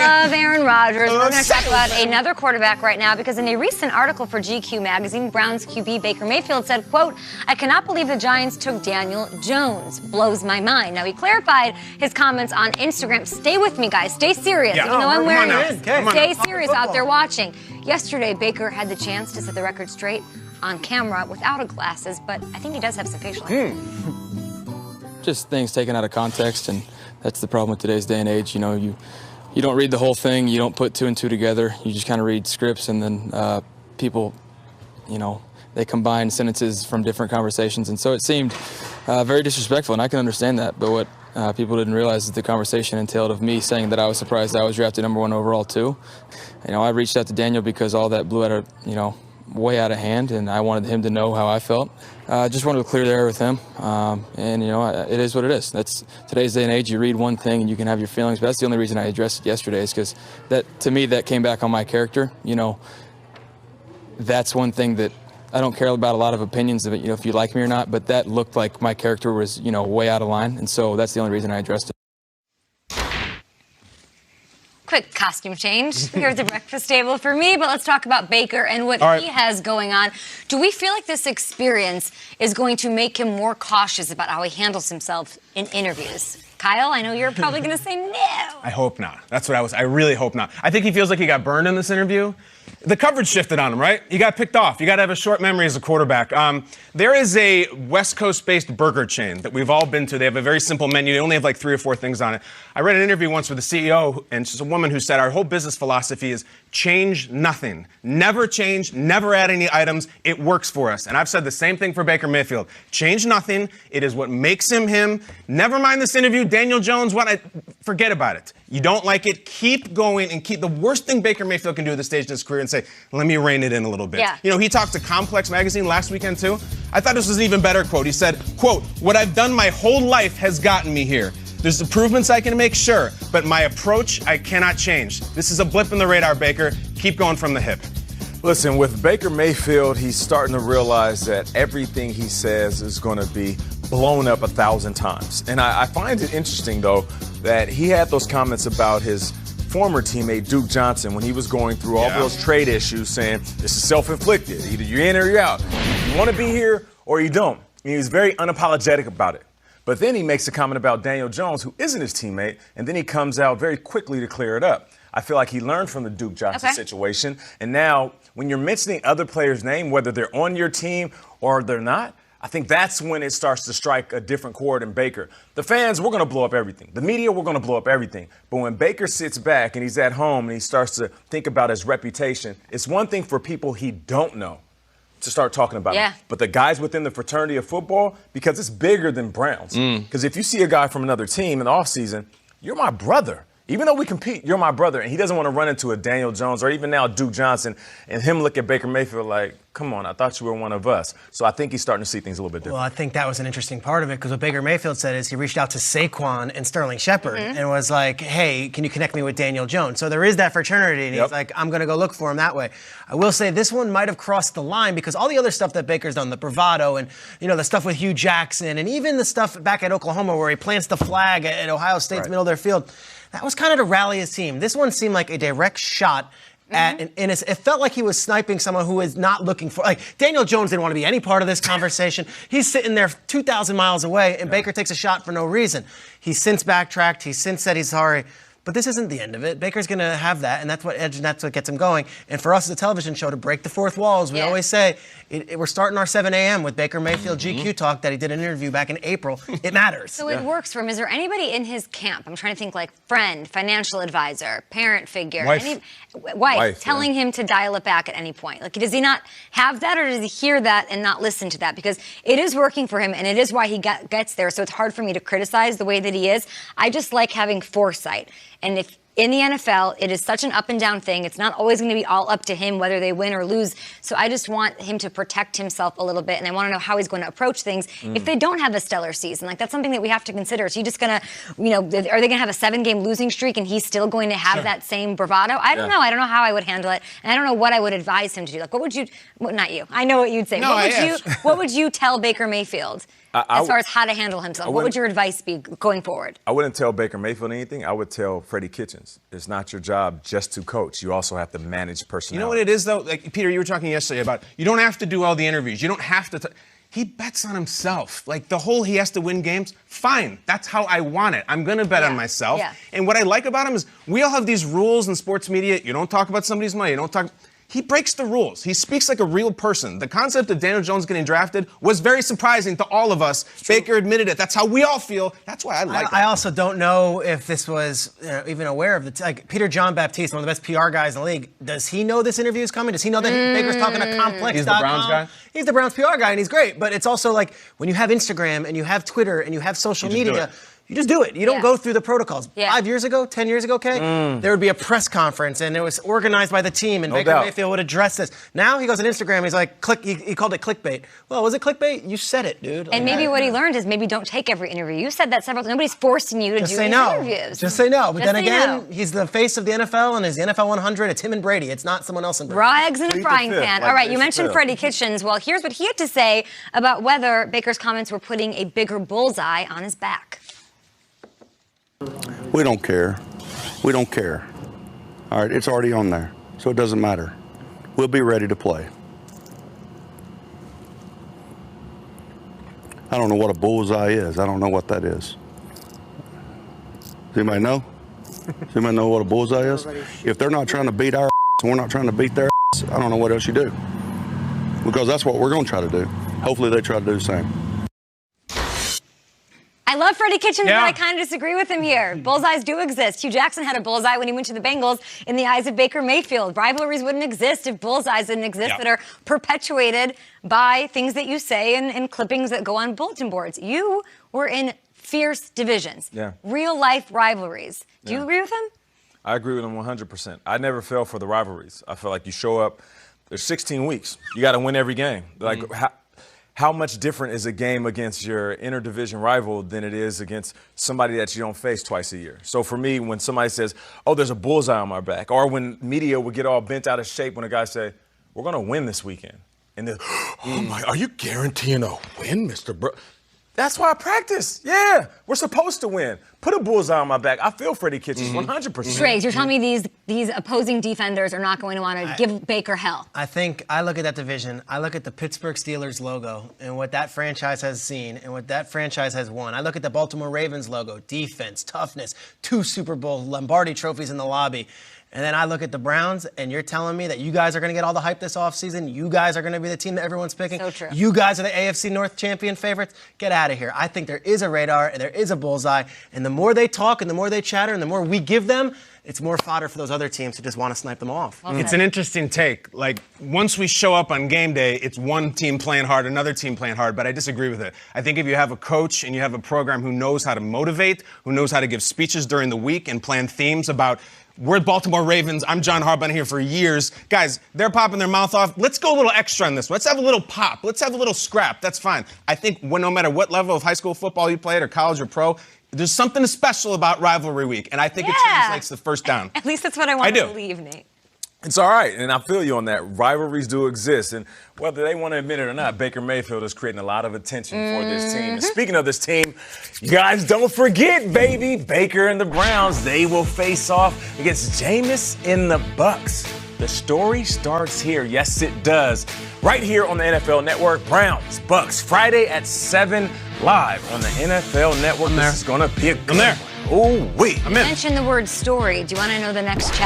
I love Aaron Rodgers. We're going to talk about another quarterback right now because in a recent article for GQ magazine, Browns QB Baker Mayfield said, quote, "I cannot believe the Giants took Daniel Jones. Blows my mind." Now, he clarified his comments on Instagram. Stay with me, guys. Stay serious. Even though I'm wearing this. Stay serious out there watching. Yesterday, Baker had the chance to set the record straight on camera without glasses, but I think he does have some facial hair. Just things taken out of context, and that's the problem with today's day and age. You know, you don't read the whole thing, you don't put two and two together, you just kind of read scripts, and then people, you know, they combine sentences from different conversations, and so it seemed very disrespectful, and I can understand that, but what people didn't realize is the conversation entailed of me saying that I was surprised I was drafted #1 overall too. You know, I reached out to Daniel because all that blew out of, you know, way out of hand, and I wanted him to know how I felt. Just wanted to clear the air with him, and you know, it is what it is. That's today's day and age. You read one thing and you can have your feelings, but that's the only reason I addressed it yesterday is because that, to me, that came back on my character. You know, that's one thing that I don't care about a lot of opinions of it, you know, if you like me or not, but that looked like my character was, you know, way out of line, and so that's the only reason I addressed it. Quick costume change. Here's the breakfast table for me, but let's talk about Baker and what he has going on. Do we feel like this experience is going to make him more cautious about how he handles himself in interviews? Kyle, I know you're probably going to say no. I hope not. That's what I really hope not. I think he feels like he got burned in this interview. The coverage shifted on him, right? You got picked off. You got to have a short memory as a quarterback. There is a West Coast-based burger chain that we've all been to. They have a very simple menu. They only have like 3 or 4 things on it. I read an interview once with the CEO, and she's a woman who said, our whole business philosophy is change nothing. Never change, never add any items. It works for us. And I've said the same thing for Baker Mayfield. Change nothing. It is what makes him him. Never mind this interview. Daniel Jones, forget about it. You don't like it, keep going and keep. The worst thing Baker Mayfield can do at this stage in his career and say, let me rein it in a little bit. Yeah. You know, he talked to Complex magazine last weekend too. I thought this was an even better quote. He said, quote, "What I've done my whole life has gotten me here. There's improvements I can make, sure, but my approach I cannot change. This is a blip in the radar, Baker. Keep going from the hip." Listen, with Baker Mayfield, he's starting to realize that everything he says is going to be blown up 1,000 times. And I find it interesting, though, that he had those comments about his former teammate, Duke Johnson, when he was going through all those trade issues, saying this is self-inflicted. Either you're in or you're out. You want to be here or you don't. And he was very unapologetic about it. But then he makes a comment about Daniel Jones, who isn't his teammate, and then he comes out very quickly to clear it up. I feel like he learned from the Duke Johnson situation. And now, when you're mentioning other players' name, whether they're on your team or they're not, I think that's when it starts to strike a different chord in Baker. The fans, we're going to blow up everything. The media, we're going to blow up everything. But when Baker sits back and he's at home and he starts to think about his reputation, it's one thing for people he don't know to start talking about him. But the guys within the fraternity of football, because it's bigger than Browns. Because if you see a guy from another team in the offseason, you're my brother. Even though we compete, you're my brother. And he doesn't want to run into a Daniel Jones or even now Duke Johnson and him look at Baker Mayfield like, come on, I thought you were one of us. So I think he's starting to see things a little bit different. Well, I think that was an interesting part of it because what Baker Mayfield said is he reached out to Saquon and Sterling Shepard and was like, hey, can you connect me with Daniel Jones? So there is that fraternity, and he's like, I'm going to go look for him that way. I will say this one might have crossed the line because all the other stuff that Baker's done, the bravado and, you know, the stuff with Hugh Jackson and even the stuff back at Oklahoma where he plants the flag at Ohio State's middle of their field, that was kind of to rally his team. This one seemed like a direct shot at an innocent. It felt like he was sniping someone who is not looking for. Like Daniel Jones didn't want to be any part of this conversation. He's sitting there 2,000 miles away, and Baker takes a shot for no reason. He's since backtracked. He's since said he's sorry. But this isn't the end of it. Baker's going to have that, and that's what gets him going. And for us as a television show to break the fourth wall, as we always say, we're starting our 7 a.m. with Baker Mayfield GQ Talk that he did an interview back in April. It matters. So it works for him. Is there anybody in his camp? I'm trying to think like friend, financial advisor, parent figure, wife telling him to dial it back at any point. Like, does he not have that, or does he hear that and not listen to that? Because it is working for him, and it is why he gets there. So it's hard for me to criticize the way that he is. I just like having foresight. And if in the NFL, it is such an up and down thing. It's not always going to be all up to him whether they win or lose. So I just want him to protect himself a little bit, and I want to know how he's going to approach things if they don't have a stellar season. Like, that's something that we have to consider. Is he just going to, you know, are they going to have a 7-game losing streak and he's still going to have that same bravado? I don't know. I don't know how I would handle it, and I don't know what I would advise him to do. Like, what would you, well, not you. I know what you'd say. No, what would you tell Baker Mayfield as far as how to handle himself? What would your advice be going forward? I wouldn't tell Baker Mayfield anything. I would tell Freddie Kitchens. It's not your job just to coach. You also have to manage personnel. You know what it is, though? Like, Peter, you were talking yesterday about you don't have to do all the interviews. You don't have to. He bets on himself. Like, the whole he has to win games, fine. That's how I want it. I'm going to bet on myself. Yeah. And what I like about him is we all have these rules in sports media. You don't talk about somebody's money. You don't talk. He breaks the rules. He speaks like a real person. The concept of Daniel Jones getting drafted was very surprising to all of us. Baker admitted it. That's how we all feel. That's why I like it. I also don't know if this was even aware of like Peter John Baptiste, one of the best PR guys in the league. Does he know this interview is coming? Does he know that Baker's talking to Complex.com? He's the Browns guy? He's the Browns PR guy, and he's great. But it's also like when you have Instagram and you have Twitter and you have social media, you just do it. You don't go through the proprotocols. 5 years ago, 10 years ago, there would be a press conference, and it was organized by the team, and Baker Mayfield would address this. Now he goes on Instagram, he's like, he called it clickbait. Well, was it clickbait? You said it, dude. And maybe what he learned is maybe don't take every interview. You said that several times. Nobody's forcing you to do these interviews. Just say no. But then again, he's the face of the NFL, and he's the NFL 100. It's him and Brady. It's not someone else in Brady. Raw eggs in a frying pan. All right, you mentioned Freddie Kitchens. Well, here's what he had to say about whether Baker's comments were putting a bigger bullseye on his back. We don't care. We don't care. All right, it's already on there, so it doesn't matter. We'll be ready to play. I don't know what a bullseye is. I don't know what that is. Does anybody know? Does anybody know what a bullseye is? If they're not trying to beat our and we're not trying to beat their I don't know what else you do. Because that's what we're going to try to do. Hopefully they try to do the same. I love Freddie Kitchens, but I kind of disagree with him here. Bullseyes do exist. Hugh Jackson had a bullseye when he went to the Bengals in the eyes of Baker Mayfield. Rivalries wouldn't exist if bullseyes didn't exist that are perpetuated by things that you say and clippings that go on bulletin boards. You were in fierce divisions, real-life rivalries. Do you agree with him? I agree with him 100%. I never fell for the rivalries. I feel like you show up, there's 16 weeks. You got to win every game. Like, how much different is a game against your interdivision rival than it is against somebody that you don't face twice a year? So for me, when somebody says, oh, there's a bullseye on my back, or when media would get all bent out of shape when a guy say, we're going to win this weekend. And then, oh my, are you guaranteeing a win, Mr. That's why I practice. Yeah, we're supposed to win. Put a bullseye on my back. I feel Freddie Kitchens 100%. Trace, you're telling me these opposing defenders are not going to want to give Baker hell. I think I look at that division. I look at the Pittsburgh Steelers logo and what that franchise has seen and what that franchise has won. I look at the Baltimore Ravens logo, defense, toughness, 2 Super Bowl Lombardi trophies in the lobby. And then I look at the Browns, and you're telling me that you guys are going to get all the hype this offseason? You guys are going to be the team that everyone's picking? So true. You guys are the AFC North champion favorites? Get out of here. I think there is a radar, and there is a bullseye. And the more they talk and the more they chatter and the more we give them, it's more fodder for those other teams who just want to snipe them off. It's an interesting take. Like, once we show up on game day, it's one team playing hard, another team playing hard, but I disagree with it. I think if you have a coach and you have a program who knows how to motivate, who knows how to give speeches during the week and plan themes about we're Baltimore Ravens. I'm John Harbaugh here for years. Guys, they're popping their mouth off. Let's go a little extra on this. Let's have a little pop. Let's have a little scrap. That's fine. I think no matter what level of high school football you played or college or pro, there's something special about rivalry week, and I think it translates to first down. At least that's what I want to believe, Nate. It's all right, and I feel you on that. Rivalries do exist, and whether they want to admit it or not, Baker Mayfield is creating a lot of attention for this team. And speaking of this team, you guys don't forget, baby, Baker and the Browns, they will face off against Jameis and the Bucks. The story starts here. Yes, it does. Right here on the NFL Network, Browns, Bucks, Friday at 7 live on the NFL Network. This is going to be a good one. I'm there. Oh, wait. You mentioned the word story. Do you want to know the next chapter?